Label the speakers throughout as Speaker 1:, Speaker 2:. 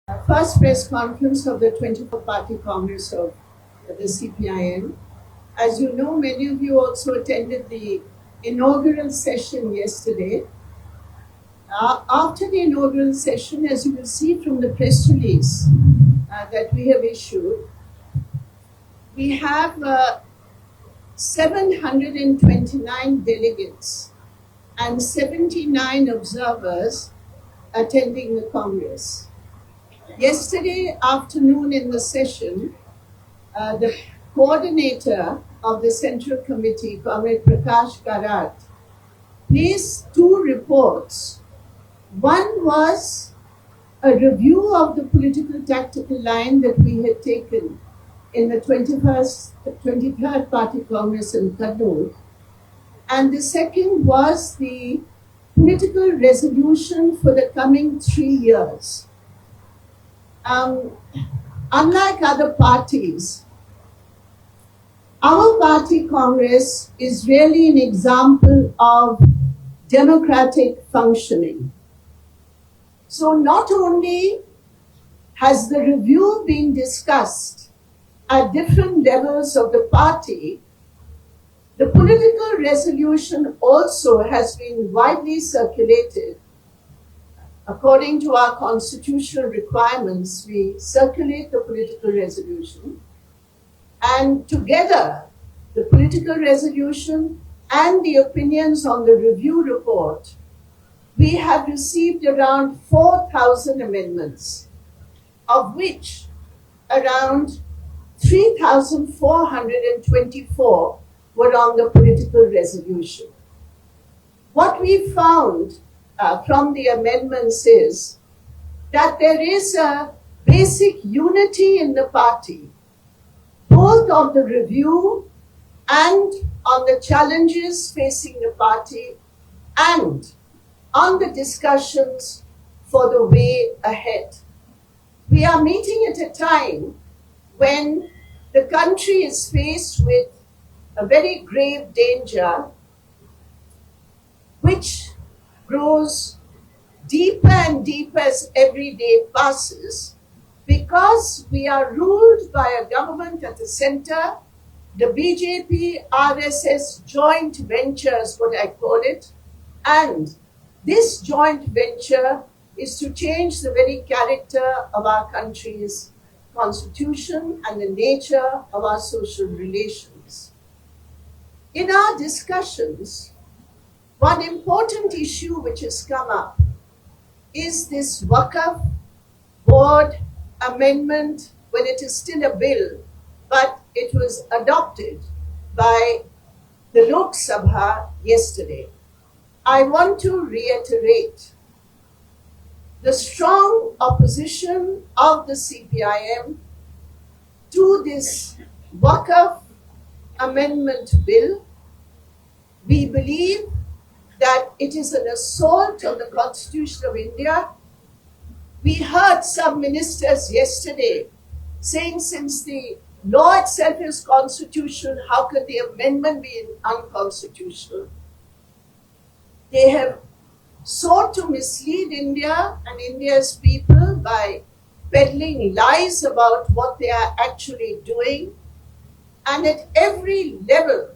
Speaker 1: First press conference of the 24th Party Congress of the CPIM. As you know, many of you also attended the inaugural session yesterday. After the inaugural session, as you will see from the press release that we have issued, we have 729 delegates and 79 observers attending the Congress. Yesterday afternoon in the session, the coordinator of the Central Committee, Comrade Prakash Karat, placed two reports. One was a review of the political tactical line that we had taken in the 23rd Party Congress in Kannur. And the second was the political resolution for the coming 3 years. Unlike other parties, our party Congress is really an example of democratic functioning. So not only has the review been discussed at different levels of the party, the political resolution also has been widely circulated. According to our constitutional requirements, we circulate the political resolution, and together the political resolution and the opinions on the review report, we have received around 4,000 amendments, of which around 3,424 were on the political resolution. What we found from the amendments is that there is a basic unity in the party, both on the review and on the challenges facing the party and on the discussions for the way ahead. We are meeting at a time when the country is faced with a very grave danger which grows deeper and deeper as every day passes, because we are ruled by a government at the center, the BJP-RSS joint venture is what I call it, and this joint venture is to change the very character of our country's constitution and the nature of our social relations. In our discussions, one important issue which has come up is this Waqf board amendment, when it is still a bill, but it was adopted by the Lok Sabha yesterday. I want to reiterate the strong opposition of the CPIM to this Waqf amendment bill. We believe that it is an assault on the Constitution of India. We heard some ministers yesterday saying, since the law itself is constitutional, how could the amendment be unconstitutional? They have sought to mislead India and India's people by peddling lies about what they are actually doing. And at every level,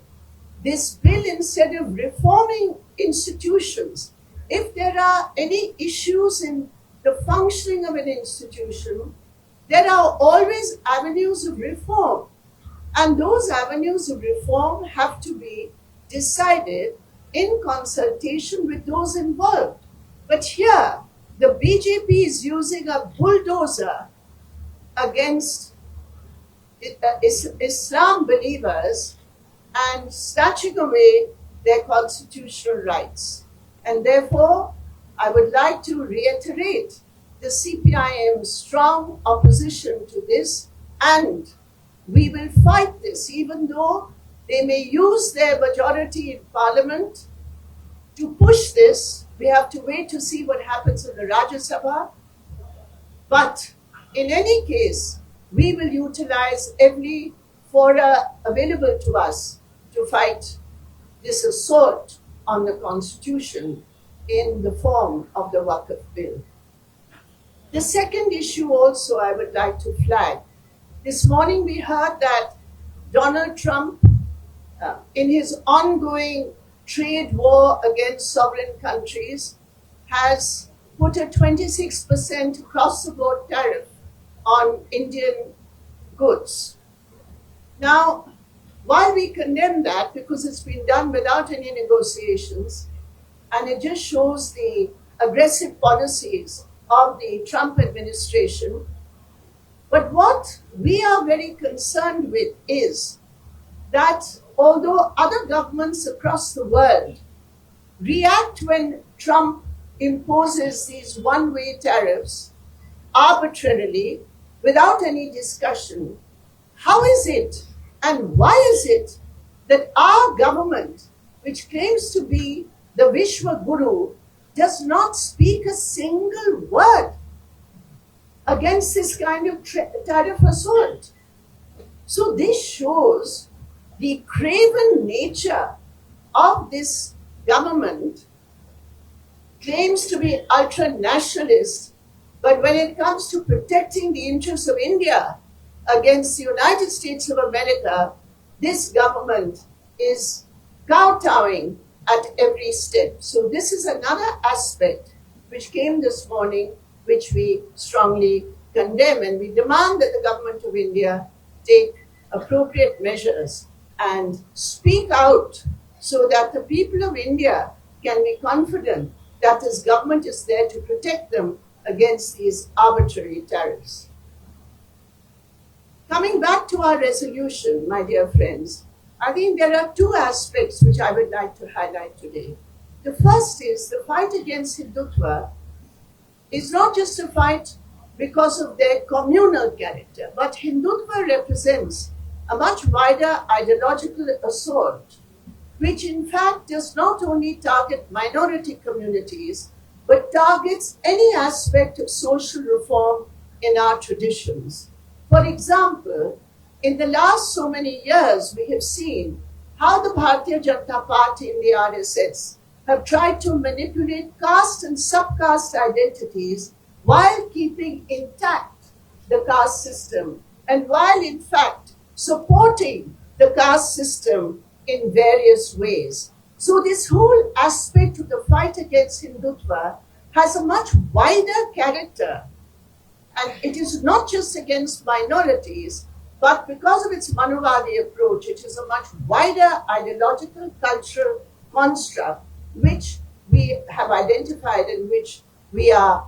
Speaker 1: this bill, instead of reforming institutions, if there are any issues in the functioning of an institution, there are always avenues of reform. And those avenues of reform have to be decided in consultation with those involved. But here, the BJP is using a bulldozer against Islam believers and snatching away their constitutional rights. And therefore, I would like to reiterate the CPIM's strong opposition to this, and we will fight this, even though they may use their majority in parliament to push this. We have to wait to see what happens in the Rajya Sabha. But in any case, we will utilize every fora available to us to fight this assault on the Constitution in the form of the Waqf bill. The second issue also I would like to flag. This morning we heard that Donald Trump, in his ongoing trade war against sovereign countries, has put a 26% across the board tariff on Indian goods. Now, while we condemn that because it's been done without any negotiations, and it just shows the aggressive policies of the Trump administration, but what we are very concerned with is that although other governments across the world react when Trump imposes these one-way tariffs arbitrarily without any discussion, how is it and why is it that our government, which claims to be the Vishwa Guru, does not speak a single word against this kind of tariff assault? So this shows the craven nature of this government. Claims to be ultra-nationalist, but when it comes to protecting the interests of India against the United States of America, this government is kowtowing at every step. So this is another aspect which came this morning, which we strongly condemn, and we demand that the government of India take appropriate measures and speak out so that the people of India can be confident that this government is there to protect them against these arbitrary tariffs. Coming back to our resolution, my dear friends, I think there are two aspects which I would like to highlight today. The first is the fight against Hindutva is not just a fight because of their communal character, but Hindutva represents a much wider ideological assault, which in fact does not only target minority communities, but targets any aspect of social reform in our traditions. For example, in the last so many years, we have seen how the Bharatiya Janata Party and the RSS have tried to manipulate caste and subcaste identities while keeping intact the caste system and while in fact supporting the caste system in various ways. So this whole aspect of the fight against Hindutva has a much wider character, and it is not just against minorities, but because of its Manuvadi approach, it is a much wider ideological cultural construct which we have identified and which we are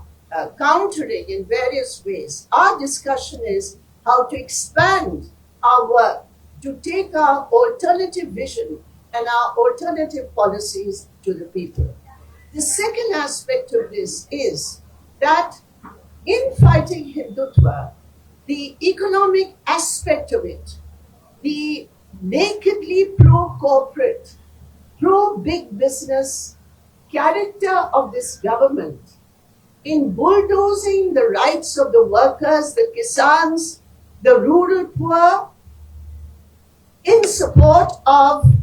Speaker 1: countering in various ways. Our discussion is how to expand our work to take our alternative vision and our alternative policies to the people. The second aspect of this is that in fighting Hindutva, the economic aspect of it, the nakedly pro-corporate, pro-big business character of this government in bulldozing the rights of the workers, the Kisans, the rural poor, in support of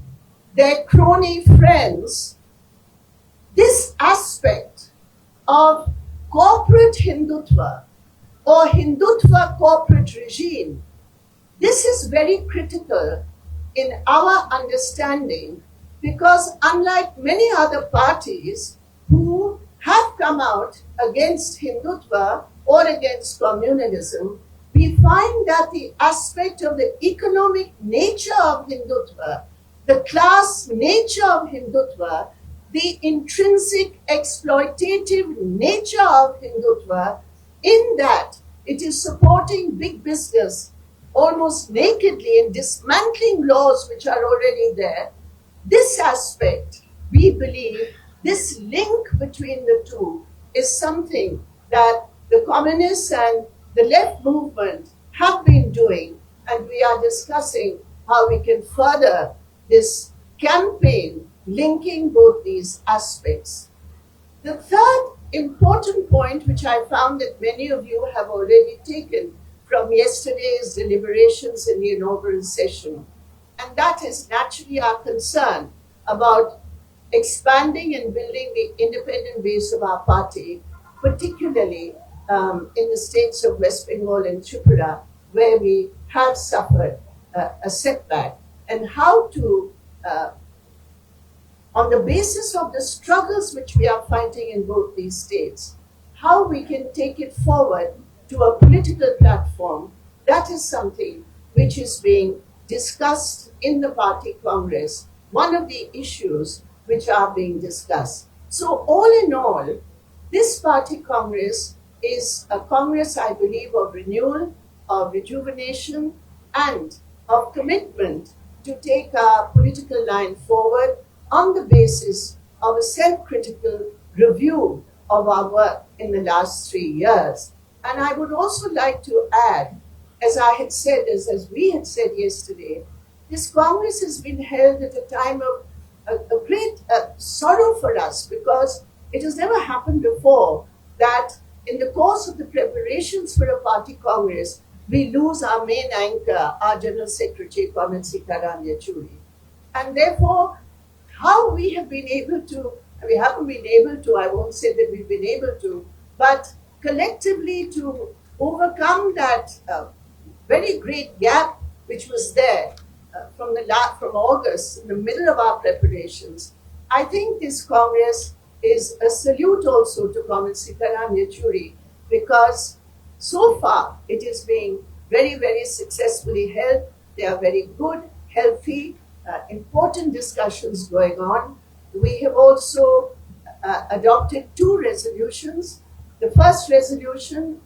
Speaker 1: their crony friends, this aspect of corporate Hindutva or Hindutva corporate regime, this is very critical in our understanding, because unlike many other parties who have come out against Hindutva or against communalism, we find that the aspect of the economic nature of Hindutva, the class nature of Hindutva, the intrinsic exploitative nature of Hindutva, in that it is supporting big business almost nakedly and dismantling laws which are already there. This aspect, we believe, this link between the two is something that the communists and the left movement have been doing, and we are discussing how we can further this campaign linking both these aspects. The third important point, which I found that many of you have already taken from yesterday's deliberations in the inaugural session, and that is naturally our concern about expanding and building the independent base of our party, particularly in the states of West Bengal and Tripura, where we have suffered a setback, and how to, on the basis of the struggles which we are fighting in both these states, how we can take it forward to a political platform. That is something which is being discussed in the party congress, one of the issues which are being discussed. So all in all, this party congress is a congress, I believe, of renewal, of rejuvenation, and of commitment to take our political line forward on the basis of a self-critical review of our work in the last 3 years. And I would also like to add, as I had said, as we had said yesterday, this Congress has been held at a time of a great sorrow for us, because it has never happened before that in the course of the preparations for a party Congress, we lose our main anchor, our General Secretary, Comrade Sitaram Yechuri. And therefore, how we have been able to, we haven't been able to, I won't say that we've been able to, but collectively to overcome that very great gap which was there from August, in the middle of our preparations. I think this Congress is a salute also to Comrade Sitaram Yechuri, because so far it is being very, very successfully held. There are very good, healthy, important discussions going on. We have also adopted 2 resolutions. The first resolution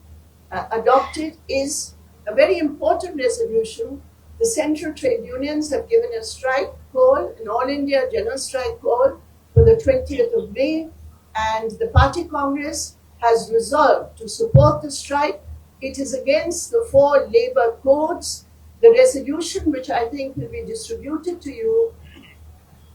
Speaker 1: adopted is a very important resolution. The central trade unions have given a strike call, an all India general strike call for the 20th of May, and the party congress has resolved to support the strike. It is against the 4 labor codes. The resolution, which I think will be distributed to you,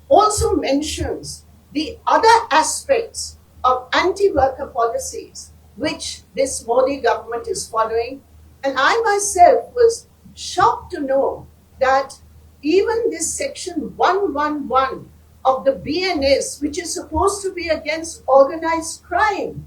Speaker 1: also mentions the other aspects of anti-worker policies which this Modi government is following. And I myself was shocked to know that even this section 111 of the BNS, which is supposed to be against organized crime,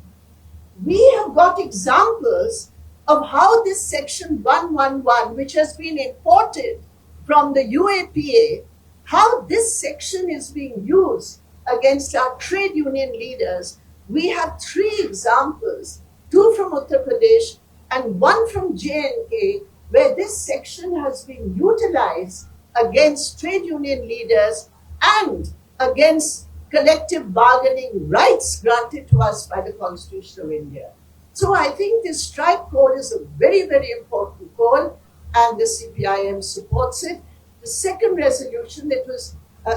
Speaker 1: we have got examples of how this section 111, which has been imported from the UAPA, how this section is being used against our trade union leaders. We have 3 examples, 2 from Uttar Pradesh and 1 from J&K, where this section has been utilized against trade union leaders and against collective bargaining rights granted to us by the Constitution of India. So I think this strike call is a very, very important call, and the CPIM supports it. The second resolution that was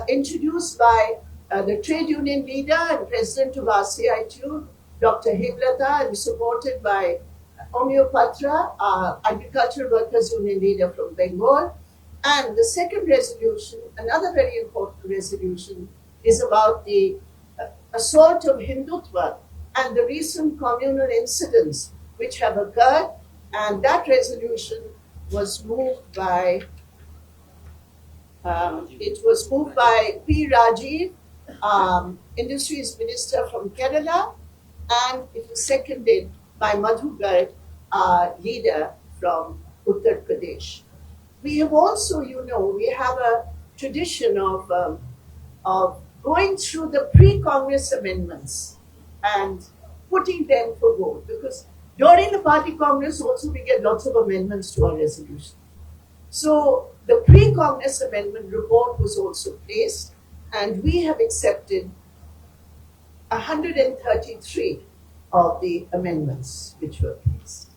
Speaker 1: introduced by the trade union leader and president of RCITU, Dr. Heblata, and supported by Omio Patra, agricultural workers union leader from Bengal. And the second resolution, another very important resolution, is about the assault of Hindutva and the recent communal incidents which have occurred. And that resolution was moved by, P. Rajiv, Industries Minister from Kerala, and it was seconded by Madhu Garg, leader from Uttar Pradesh. We have also, we have a tradition of going through the pre-Congress amendments and putting them for vote, because during the party Congress also we get lots of amendments to our resolution. So the pre-Congress amendment report was also placed, and we have accepted 133 of the amendments which were placed.